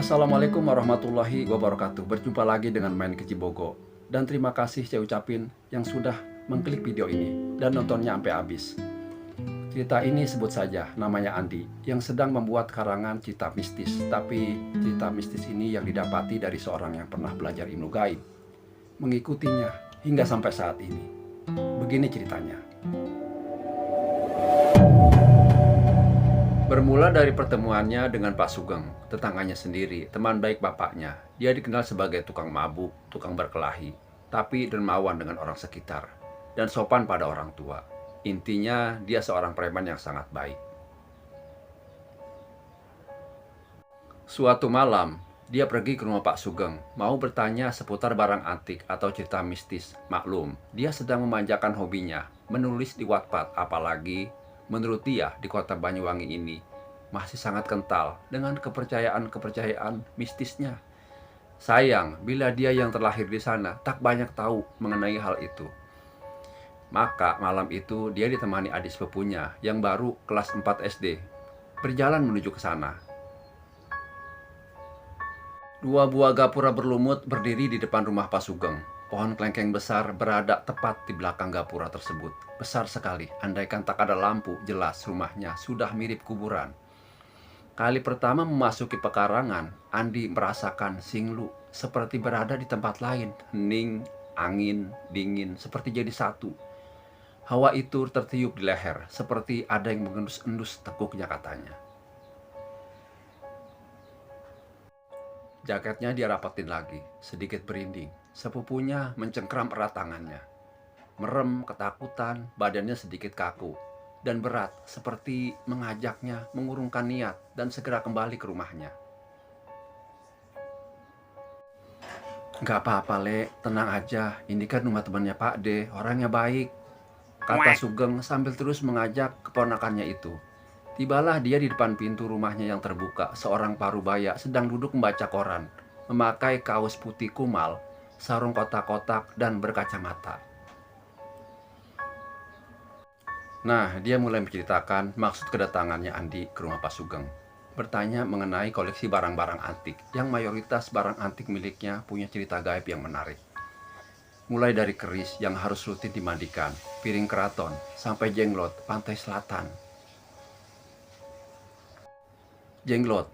Assalamualaikum warahmatullahi wabarakatuh. Berjumpa lagi dengan Main Kecibogo. Dan terima kasih saya ucapin yang sudah mengklik video ini dan nontonnya sampai habis. Cerita ini sebut saja namanya Andi yang sedang membuat karangan cerita mistis. Tapi cerita mistis ini yang didapati dari seorang yang pernah belajar ilmu gaib, mengikutinya hingga sampai saat ini. Begini ceritanya. Bermula dari pertemuannya dengan Pak Sugeng, tetangganya sendiri, teman baik bapaknya. Dia dikenal sebagai tukang mabuk, tukang berkelahi, tapi dermawan dengan orang sekitar, dan sopan pada orang tua. Intinya, dia seorang preman yang sangat baik. Suatu malam, dia pergi ke rumah Pak Sugeng, mau bertanya seputar barang antik atau cerita mistis. Maklum, dia sedang memanjakan hobinya, menulis di Wattpad, apalagi menurut dia di kota Banyuwangi ini masih sangat kental dengan kepercayaan-kepercayaan mistisnya. Sayang, bila dia yang terlahir di sana tak banyak tahu mengenai hal itu. Maka malam itu dia ditemani adik sepupunya yang baru kelas 4 SD, berjalan menuju ke sana. Dua buah gapura berlumut berdiri di depan rumah Pak Sugeng. Pohon kelengkeng besar berada tepat di belakang gapura tersebut. Besar sekali, andaikan tak ada lampu, jelas rumahnya sudah mirip kuburan. Kali pertama memasuki pekarangan, Andi merasakan singlu seperti berada di tempat lain. Hening, angin, dingin, seperti jadi satu. Hawa itu tertiup di leher, seperti ada yang mengendus-endus tekuknya katanya. Jaketnya dia rapatin lagi, sedikit berinding. Sepupunya mencengkram erat tangannya. Merem, ketakutan, badannya sedikit kaku dan berat, seperti mengajaknya mengurungkan niat dan segera kembali ke rumahnya. "Gak apa-apa, Le, tenang aja. Ini kan rumah temannya Pak D, orangnya baik," kata Sugeng sambil terus mengajak keponakannya itu. Tibalah dia di depan pintu rumahnya yang terbuka. Seorang parubaya sedang duduk membaca koran, memakai kaos putih kumal, sarung kotak-kotak, dan berkacamata. Nah, dia mulai menceritakan maksud kedatangannya Andi ke rumah Pak Sugeng. Bertanya mengenai koleksi barang-barang antik, yang mayoritas barang antik miliknya punya cerita gaib yang menarik. Mulai dari keris yang harus rutin dimandikan, piring keraton, sampai jenglot pantai selatan. Jenglot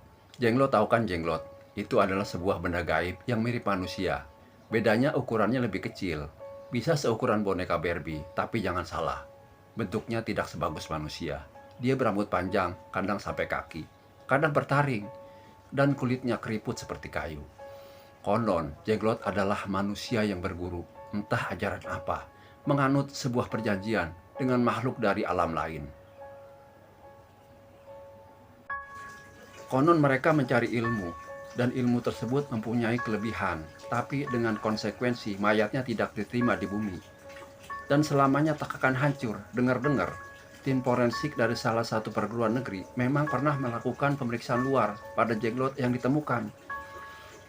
tahu kan jenglot? Itu adalah sebuah benda gaib yang mirip manusia. Bedanya ukurannya lebih kecil. Bisa seukuran boneka Barbie, tapi jangan salah. Bentuknya tidak sebagus manusia. Dia berambut panjang, kadang sampai kaki. Kadang bertaring, dan kulitnya keriput seperti kayu. Konon, jenglot adalah manusia yang berguru, entah ajaran apa, menganut sebuah perjanjian dengan makhluk dari alam lain. Konon mereka mencari ilmu, dan ilmu tersebut mempunyai kelebihan, tapi dengan konsekuensi mayatnya tidak diterima di bumi. Dan selamanya tak akan hancur. Dengar-dengar, tim forensik dari salah satu perguruan negeri memang pernah melakukan pemeriksaan luar pada jenglot yang ditemukan.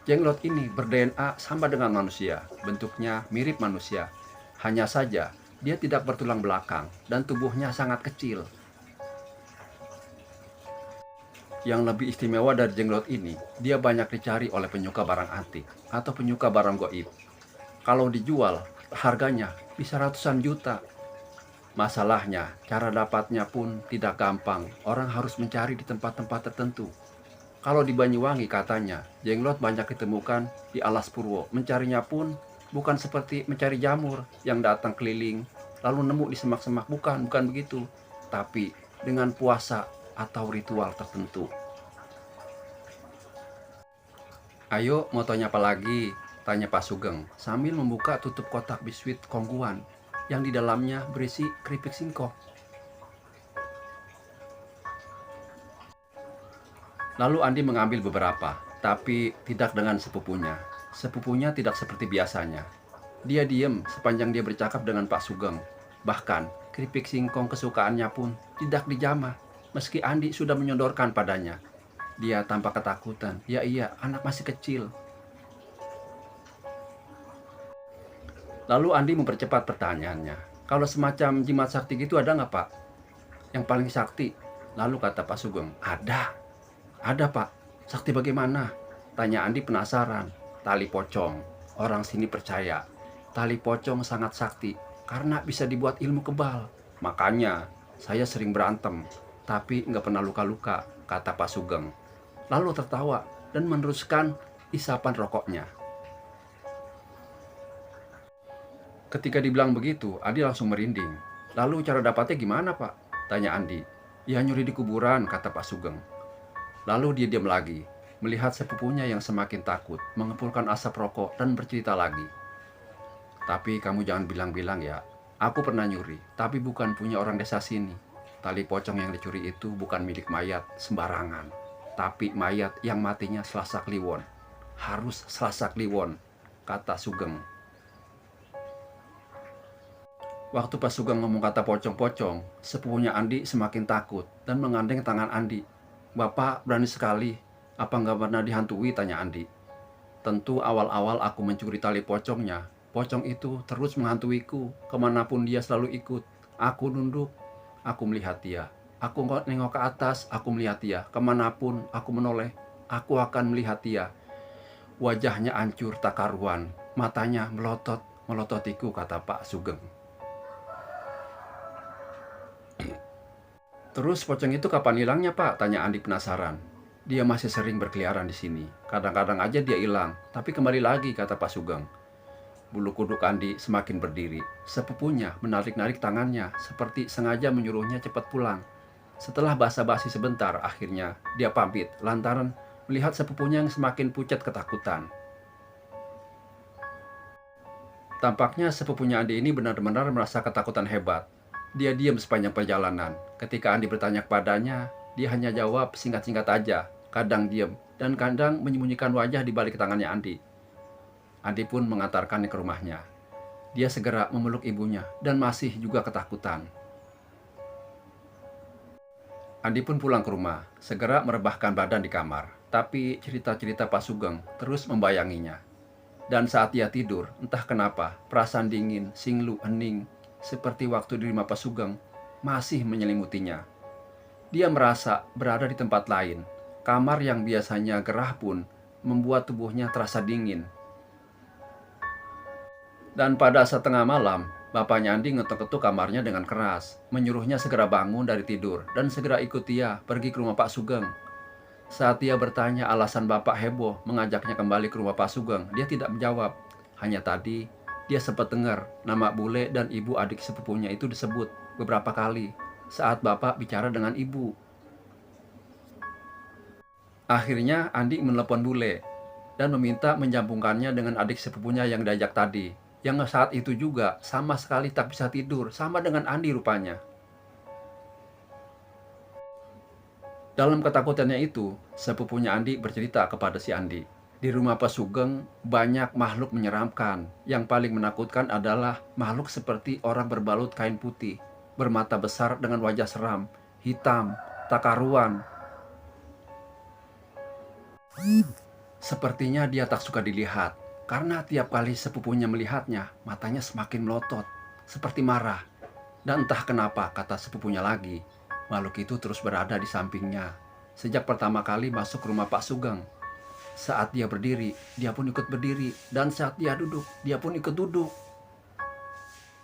Jenglot ini ber-DNA sama dengan manusia, bentuknya mirip manusia. Hanya saja, dia tidak bertulang belakang dan tubuhnya sangat kecil. Yang lebih istimewa dari jenglot ini, dia banyak dicari oleh penyuka barang antik atau penyuka barang goib. Kalau dijual, harganya bisa ratusan juta. Masalahnya, cara dapatnya pun tidak gampang. Orang harus mencari di tempat-tempat tertentu. Kalau di Banyuwangi katanya, jenglot banyak ditemukan di alas Purwo. Mencarinya pun bukan seperti mencari jamur yang datang keliling lalu nemu di semak-semak. Bukan begitu. Tapi dengan puasa atau ritual tertentu. "Ayo, mau tanya apa lagi?" tanya Pak Sugeng sambil membuka tutup kotak biskuit kongguan yang di dalamnya berisi keripik singkong. Lalu Andi mengambil beberapa, tapi tidak dengan sepupunya. Sepupunya tidak seperti biasanya. Dia diam sepanjang dia bercakap dengan Pak Sugeng. Bahkan keripik singkong kesukaannya pun tidak dijamah. Meski Andi sudah menyodorkan padanya, dia tampak ketakutan. "Ya iya, anak masih kecil." Lalu Andi mempercepat pertanyaannya. "Kalau semacam jimat sakti gitu ada nggak, Pak? Yang paling sakti?" Lalu kata Pak Sugeng, Ada Pak. Sakti bagaimana?" Tanya Andi penasaran. Tali pocong. Orang sini percaya tali pocong sangat sakti karena bisa dibuat ilmu kebal. Makanya saya sering berantem, tapi nggak pernah luka-luka, kata Pak Sugeng. Lalu tertawa dan meneruskan isapan rokoknya. Ketika dibilang begitu, Andi langsung merinding. Lalu cara dapatnya gimana, Pak? Tanya Andi. Ya nyuri di kuburan, kata Pak Sugeng. Lalu dia diam lagi, melihat sepupunya yang semakin takut, mengepulkan asap rokok dan bercerita lagi. Tapi kamu jangan bilang-bilang ya, aku pernah nyuri, tapi bukan punya orang desa sini. Tali pocong yang dicuri itu bukan milik mayat sembarangan, tapi mayat yang matinya Selasa Kliwon. Harus Selasa Kliwon, kata Sugeng. Waktu Pak Sugeng ngomong kata pocong-pocong, sepupunya Andi semakin takut dan menggandeng tangan Andi. Bapak berani sekali, apa nggak pernah dihantui, tanya Andi. Tentu awal-awal aku mencuri tali pocongnya, pocong itu terus menghantuiku, kemanapun dia selalu ikut. Aku nunduk, aku melihat dia. Aku nengok ke atas, aku melihat dia. Kemanapun aku menoleh, aku akan melihat dia. Wajahnya hancur tak karuan, matanya melototiku, kata Pak Sugeng. Terus pocong itu kapan hilangnya, Pak? Tanya Andi penasaran. Dia masih sering berkeliaran di sini. Kadang-kadang aja dia hilang, tapi kembali lagi, kata Pak Sugeng. Bulu kuduk Andi semakin berdiri. Sepupunya menarik-narik tangannya, seperti sengaja menyuruhnya cepat pulang. Setelah basa-basi sebentar, akhirnya dia pamit, lantaran melihat sepupunya yang semakin pucat ketakutan. Tampaknya sepupunya Andi ini benar-benar merasa ketakutan hebat. Dia diam sepanjang perjalanan. Ketika Andi bertanya kepadanya, dia hanya jawab singkat-singkat aja. Kadang diam dan kadang menyembunyikan wajah di balik tangannya Andi. Andi pun mengantarkannya ke rumahnya. Dia segera memeluk ibunya dan masih juga ketakutan. Andi pun pulang ke rumah, segera merebahkan badan di kamar. Tapi cerita-cerita Pak Sugeng terus membayanginya. Dan saat dia tidur, entah kenapa, perasaan dingin, singlu, hening, seperti waktu di rumah Pak Sugeng, masih menyelimutinya. Dia merasa berada di tempat lain. Kamar yang biasanya gerah pun membuat tubuhnya terasa dingin. Dan pada saat tengah malam, bapaknya Andi ngetok-ketuk kamarnya dengan keras, menyuruhnya segera bangun dari tidur dan segera ikut dia pergi ke rumah Pak Sugeng. Saat dia bertanya alasan bapak heboh mengajaknya kembali ke rumah Pak Sugeng, dia tidak menjawab. Hanya tadi dia sempat dengar nama bule dan ibu adik sepupunya itu disebut beberapa kali saat bapak bicara dengan ibu. Akhirnya Andi menelepon bule dan meminta menjambungkannya dengan adik sepupunya yang diajak tadi, yang saat itu juga sama sekali tak bisa tidur, sama dengan Andi rupanya. Dalam ketakutannya itu, sepupunya Andi bercerita kepada si Andi. Di rumah Pak Sugeng banyak makhluk menyeramkan. Yang paling menakutkan adalah makhluk seperti orang berbalut kain putih, bermata besar dengan wajah seram, hitam, tak karuan. Sepertinya dia tak suka dilihat, karena tiap kali sepupunya melihatnya, matanya semakin melotot, seperti marah. Dan entah kenapa, kata sepupunya lagi, makhluk itu terus berada di sampingnya. Sejak pertama kali masuk rumah Pak Sugeng. Saat dia berdiri, dia pun ikut berdiri. Dan saat dia duduk, dia pun ikut duduk.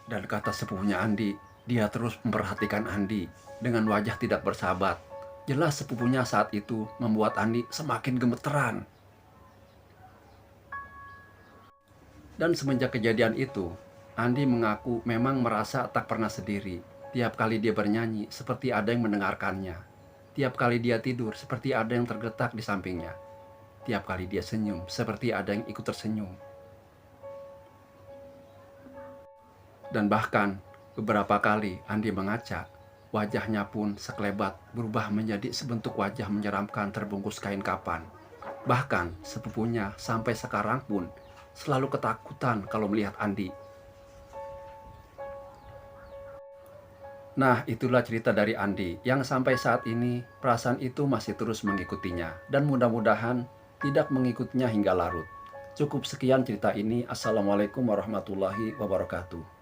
Dan kata sepupunya Andi, dia terus memperhatikan Andi dengan wajah tidak bersahabat. Jelas sepupunya saat itu membuat Andi semakin gemeteran. Dan semenjak kejadian itu, Andi mengaku memang merasa tak pernah sendiri. Tiap kali dia bernyanyi, seperti ada yang mendengarkannya. Tiap kali dia tidur, seperti ada yang tergeletak di sampingnya. Tiap kali dia senyum, seperti ada yang ikut tersenyum. Dan bahkan, beberapa kali Andi mengaca, wajahnya pun sekelebat berubah menjadi sebentuk wajah menyeramkan terbungkus kain kapan. Bahkan, sepupunya sampai sekarang pun selalu ketakutan kalau melihat Andi. Nah, itulah cerita dari Andi yang sampai saat ini perasaan itu masih terus mengikutinya dan mudah-mudahan tidak mengikutinya hingga larut. Cukup sekian cerita ini. Assalamualaikum warahmatullahi wabarakatuh.